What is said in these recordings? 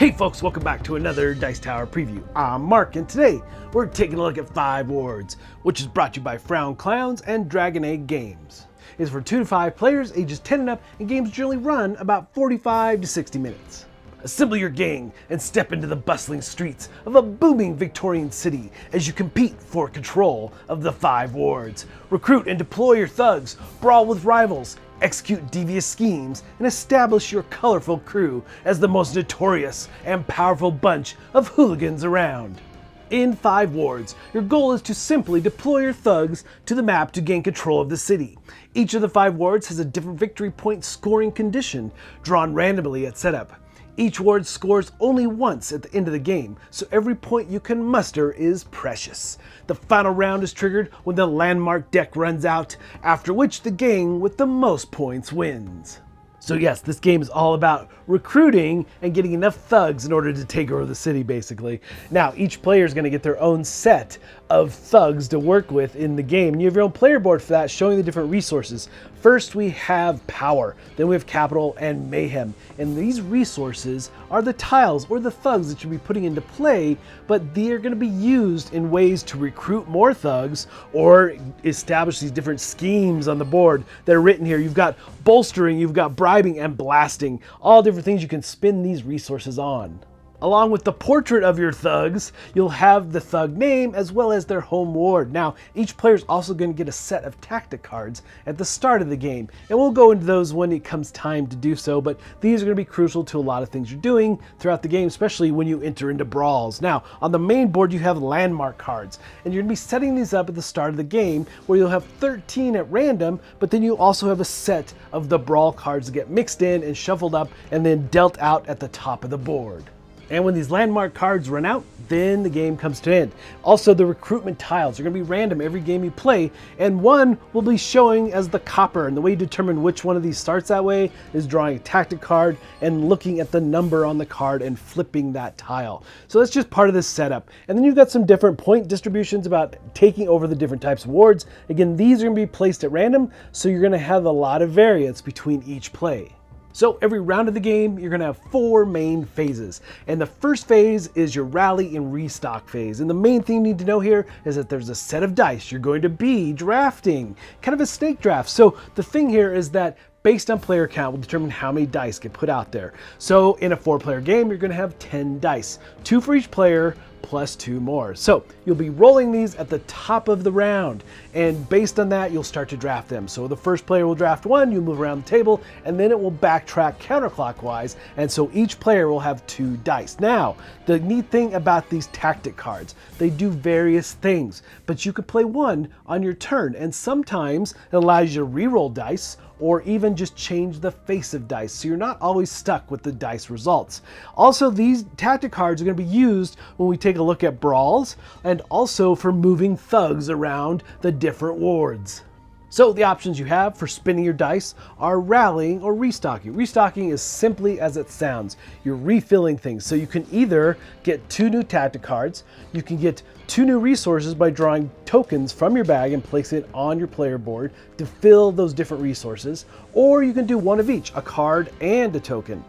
Hey folks, welcome back to another Dice Tower preview. I'm Mark, and today we're taking a look at 5 Wards, which is brought to you by Frown Clowns and Dragon Egg Games. It's for 2 to 5 players, ages 10 and up, and games generally run about 45 to 60 minutes. Assemble your gang and step into the bustling streets of a booming Victorian city as you compete for control of the 5 Wards. Recruit and deploy your thugs, brawl with rivals, execute devious schemes, and establish your colorful crew as the most notorious and powerful bunch of hooligans around. In 5 Wards, your goal is to simply deploy your thugs to the map to gain control of the city. Each of the 5 Wards has a different victory point scoring condition drawn randomly at setup. Each ward scores only once at the end of the game, so every point you can muster is precious. The final round is triggered when the landmark deck runs out, after which the gang with the most points wins. So yes, this game is all about recruiting and getting enough thugs in order to take over the city, basically. Now, each player is going to get their own set of thugs to work with in the game. And you have your own player board for that, showing the different resources. First, we have power. Then we have capital and mayhem. And these resources are the tiles or the thugs that you'll be putting into play, but they are going to be used in ways to recruit more thugs or establish these different schemes on the board that are written here. You've got bolstering, you've got bribing and blasting, all different things you can spend these resources on. Along with the portrait of your thugs, you'll have the thug name as well as their home ward. Now, each player is also going to get a set of tactic cards at the start of the game, and we'll go into those when it comes time to do so, but these are going to be crucial to a lot of things you're doing throughout the game, especially when you enter into brawls. Now, on the main board, you have landmark cards, and you're going to be setting these up at the start of the game where you'll have 13 at random, but then you also have a set of the brawl cards that get mixed in and shuffled up and then dealt out at the top of the board. And when these landmark cards run out, then the game comes to an end. Also, the recruitment tiles are going to be random every game you play, and one will be showing as the copper. And the way you determine which one of these starts that way is drawing a tactic card and looking at the number on the card and flipping that tile. So that's just part of this setup. And then you've got some different point distributions about taking over the different types of wards. Again, these are going to be placed at random, so you're going to have a lot of variance between each play. So every round of the game, you're going to have 4 main phases. And the first phase is your rally and restock phase. And the main thing you need to know here is that there's a set of dice you're going to be drafting, kind of a snake draft. So the thing here is that based on player count will determine how many dice get put out there. So in a 4-player game, you're going to have 10 dice, 2 for each player, plus 2 more. So you'll be rolling these at the top of the round, and based on that, you'll start to draft them. So the first player will draft 1, you move around the table, and then it will backtrack counterclockwise, and so each player will have 2 dice. Now, the neat thing about these tactic cards, they do various things, but you could play one on your turn, and sometimes it allows you to re-roll dice, or even just change the face of dice, so you're not always stuck with the dice results. Also, these tactic cards are going to be used when we take a look at brawls, and also for moving thugs around the different wards. So the options you have for spinning your dice are rallying or restocking. Restocking is simply as it sounds. You're refilling things. So you can either get 2 new tactic cards, you can get 2 new resources by drawing tokens from your bag and placing it on your player board to fill those different resources, or you can do one of each, a card and a token.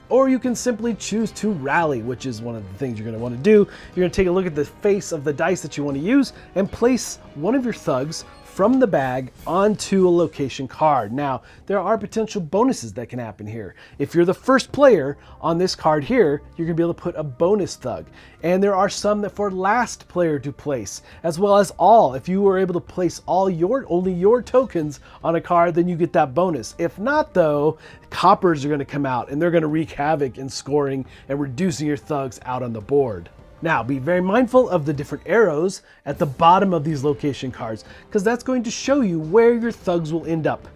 Or you can simply choose to rally, which is one of the things you're going to want to do. You're going to take a look at the face of the dice that you want to use and place one of your thugs from the bag onto a location card. Now, there are potential bonuses that can happen here. If you're the first player on this card here, you're gonna be able to put a bonus thug. And there are some that for last player to place, as well as all. If you were able to place only your tokens on a card, then you get that bonus. If not though, coppers are gonna come out and they're gonna wreak havoc in scoring and reducing your thugs out on the board. Now, be very mindful of the different arrows at the bottom of these location cards, because that's going to show you where your thugs will end up.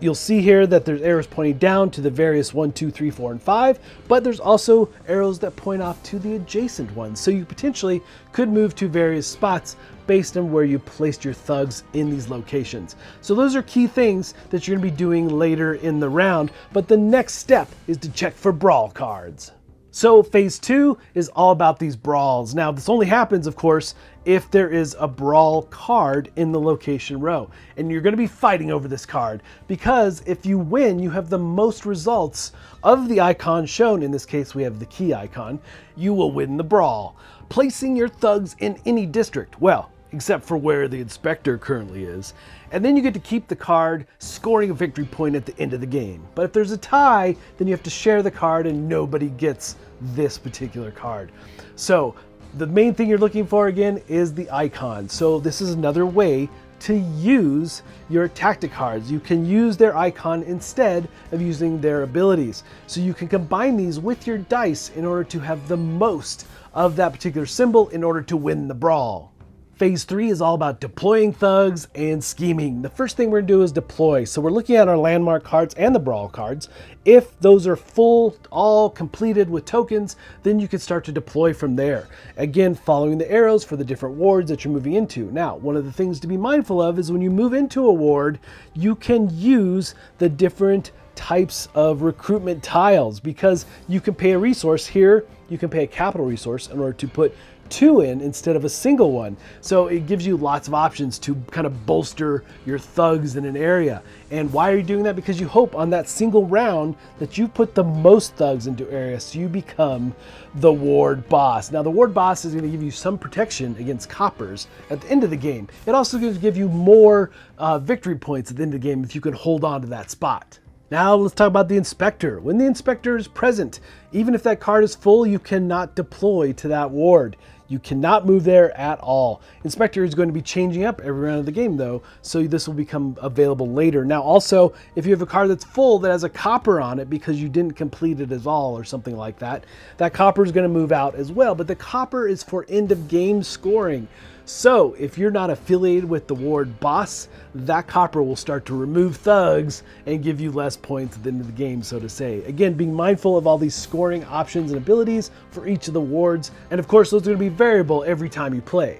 You'll see here that there's arrows pointing down to the various 1, 2, 3, 4, and 5, but there's also arrows that point off to the adjacent ones. So you potentially could move to various spots based on where you placed your thugs in these locations. So those are key things that you're going to be doing later in the round, but the next step is to check for brawl cards. So phase 2 is all about these brawls. Now this only happens, of course, if there is a brawl card in the location row. And you're gonna be fighting over this card because if you win, you have the most results of the icon shown. In this case, we have the key icon. You will win the brawl. Placing your thugs in any district. Well, except for where the inspector currently is. And then you get to keep the card, scoring a victory point at the end of the game. But if there's a tie, then you have to share the card and nobody gets this particular card. So the main thing you're looking for again is the icon. So this is another way to use your tactic cards. You can use their icon instead of using their abilities. So you can combine these with your dice in order to have the most of that particular symbol in order to win the brawl. Phase 3 is all about deploying thugs and scheming. The first thing we're gonna do is deploy. So we're looking at our landmark cards and the brawl cards. If those are full, all completed with tokens, then you can start to deploy from there. Again, following the arrows for the different wards that you're moving into. Now, one of the things to be mindful of is when you move into a ward, you can use the different types of recruitment tiles because you can pay a resource here. You can pay a capital resource in order to put 2 in instead of a single one. So it gives you lots of options to kind of bolster your thugs in an area. And why are you doing that? Because you hope on that single round that you put the most thugs into areas so you become the ward boss. Now the ward boss is going to give you some protection against coppers at the end of the game. It also going to give you more victory points at the end of the game if you can hold on to that spot. Now let's talk about the inspector. When the inspector is present, even if that card is full, you cannot deploy to that ward. You cannot move there at all. Inspector is going to be changing up every round of the game though, so this will become available later. Now also, if you have a card that's full that has a copper on it because you didn't complete it as all or something like that, that copper is going to move out as well, but the copper is for end of game scoring. So if you're not affiliated with the ward boss, that copper will start to remove thugs and give you less points at the end of the game, so to say. Again, being mindful of all these scoring options and abilities for each of the wards. And of course, those are going to be variable every time you play.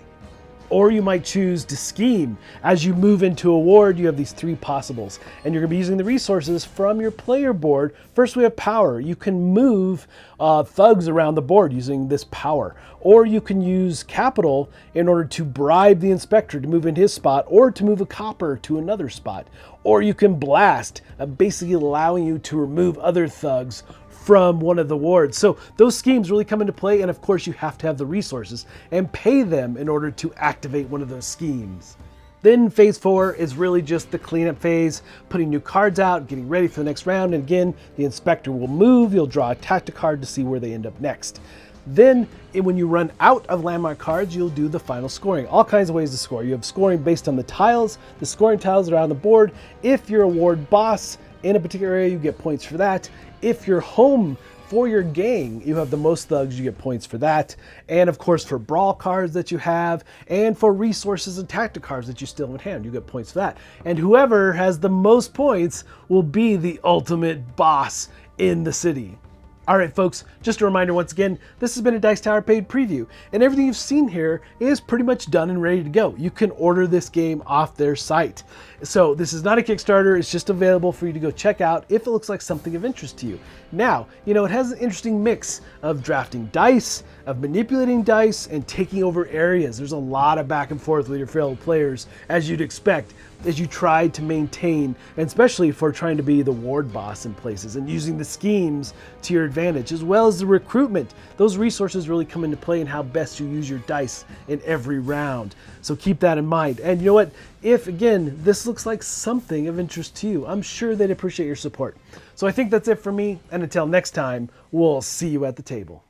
Or you might choose to scheme. As you move into a ward, you have these 3 possibles, and you're going to be using the resources from your player board. First, we have power. You can move thugs around the board using this power. Or you can use capital in order to bribe the inspector to move in his spot, or to move a copper to another spot. Or you can blast, basically allowing you to remove other thugs from one of the wards. So those schemes really come into play, and of course you have to have the resources and pay them in order to activate one of those schemes. Then phase 4 is really just the cleanup phase, putting new cards out, getting ready for the next round, and again, the inspector will move, you'll draw a tactic card to see where they end up next. Then when you run out of landmark cards, you'll do the final scoring. All kinds of ways to score. You have scoring based on the tiles, the scoring tiles that are on the board. If you're a ward boss in a particular area, you get points for that. If you're home for your gang, you have the most thugs, you get points for that. And of course for brawl cards that you have, and for resources and tactic cards that you still have in hand, you get points for that. And whoever has the most points will be the ultimate boss in the city. All right, folks, just a reminder once again, this has been a Dice Tower paid preview, and everything you've seen here is pretty much done and ready to go. You can order this game off their site. So this is not a Kickstarter, it's just available for you to go check out if it looks like something of interest to you. Now, you know, it has an interesting mix of drafting dice, of manipulating dice, and taking over areas. There's a lot of back and forth with your fellow players, as you'd expect, as you try to maintain, and especially for trying to be the ward boss in places and using the schemes to your advantage, as well as the recruitment. Those resources really come into play in how best you use your dice in every round. So keep that in mind. And you know what? If, again, this looks like something of interest to you, I'm sure they'd appreciate your support. So I think that's it for me, and until next time, we'll see you at the table.